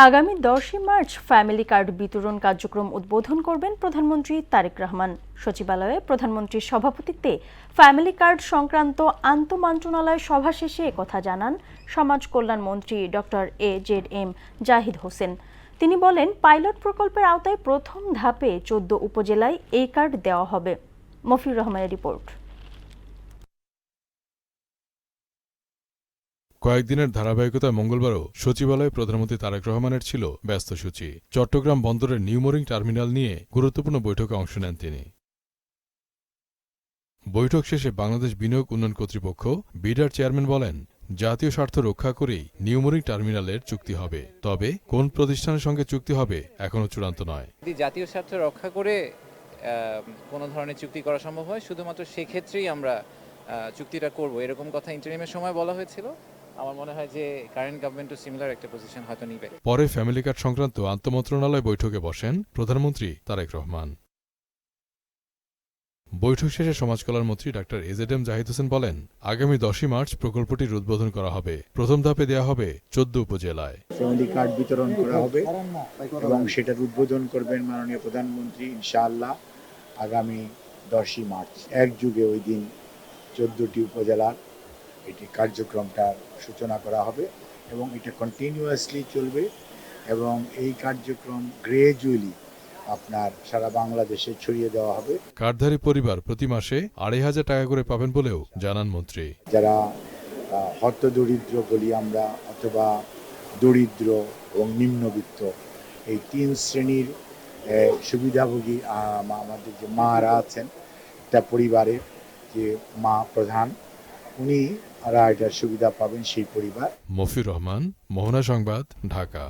আগামী 10 March family card বিতরণ কার্যক্রম উদ্বোধন করবেন প্রধানমন্ত্রী তারেক রহমান। সচিবালয়ে প্রধানমন্ত্রীর সভাপতিত্বে ফ্যামিলি কার্ড সংক্রান্ত আন্তঃমন্ত্রণালয় সভা শেষে একথা জানান সমাজ কল্যাণ মন্ত্রী ডক্টর AZM জাহিদ হোসেন। তিনি বলেন, পাইলট প্রকল্পের আওতায় প্রথম ধাপে 14 উপজেলায় এই কার্ড দেওয়া হবে। মফিউর রহমানের রিপোর্ট। কয়েকদিনের ধারাবাহিকতায় মঙ্গলবারও সচিবালয়ে প্রধানমন্ত্রী তারেক রহমানের ছিল ব্যস্ত সূচি। চট্টগ্রাম বন্দরের নিউমোরিং টার্মিনাল নিয়ে গুরুত্বপূর্ণ বৈঠকে অংশ নেন তিনি। বৈঠক শেষে বাংলাদেশ বিনিয়োগ উন্নয়ন কর্তৃপক্ষ বিডার চেয়ারম্যান বলেন, জাতীয় স্বার্থ রক্ষা করেই নিউমোরিং টার্মিনালের চুক্তি হবে, তবে কোন প্রতিষ্ঠানের সঙ্গে চুক্তি হবে এখনও চূড়ান্ত নয়। জাতীয় স্বার্থ রক্ষা করে কোনো ধরনের চুক্তি করা সম্ভব হয়, শুধুমাত্র সেক্ষেত্রেই আমরা চুক্তিটা করব, এরকম কথা ইন্টারিমের সময় বলা হয়েছিল। আমার মনে হয় যে কারেন্ট গভর্নমেন্টও সিমিলার একটা পজিশন হয়তো নিবে। পরে ফ্যামিলি কার্ড সংক্রান্ত আন্তঃমন্ত্রণালয় বৈঠকে বসেন প্রধানমন্ত্রী তারেক রহমান। বৈঠক শেষে সমাজ কল্যাণ মন্ত্রী ডক্টর AZM জাহিদ হোসেন বলেন, আগামী 10 মার্চ প্রকল্পটির উদ্বোধন করা হবে। প্রথম ধাপে দেওয়া হবে 14 উপজেলায়। ফ্যামিলি কার্ড বিতরণ করা হবে এবং সেটার উদ্বোধন করবেন মাননীয় প্রধানমন্ত্রী ইনশাআল্লাহ আগামী 10 মার্চ। একযুগে ওই দিন 14টি উপজেলার এটি কার্যক্রমটার সূচনা করা হবে এবং এটা কন্টিনিউয়াসলি চলবে এবং এই কার্যক্রম গ্রেজুয়ালি আপনার সারা বাংলাদেশে ছড়িয়ে দেওয়া হবে। কার্ডধারী পরিবার প্রতি মাসে 2500 টাকা করে পাবেন বলেও জানান মন্ত্রী। যারা হতদরিদ্র বলি আমরা, অথবা দরিদ্র এবং নিম্নবিত্ত, এই 3 শ্রেণীর সুবিধাভোগী আমাদের যে মারা আছেন, একটা পরিবারের যে মা প্রধান, উনি এটার সুবিধা পাবেন সেই পরিবার। মফিউর রহমান, মোহনা সংবাদ, ঢাকা।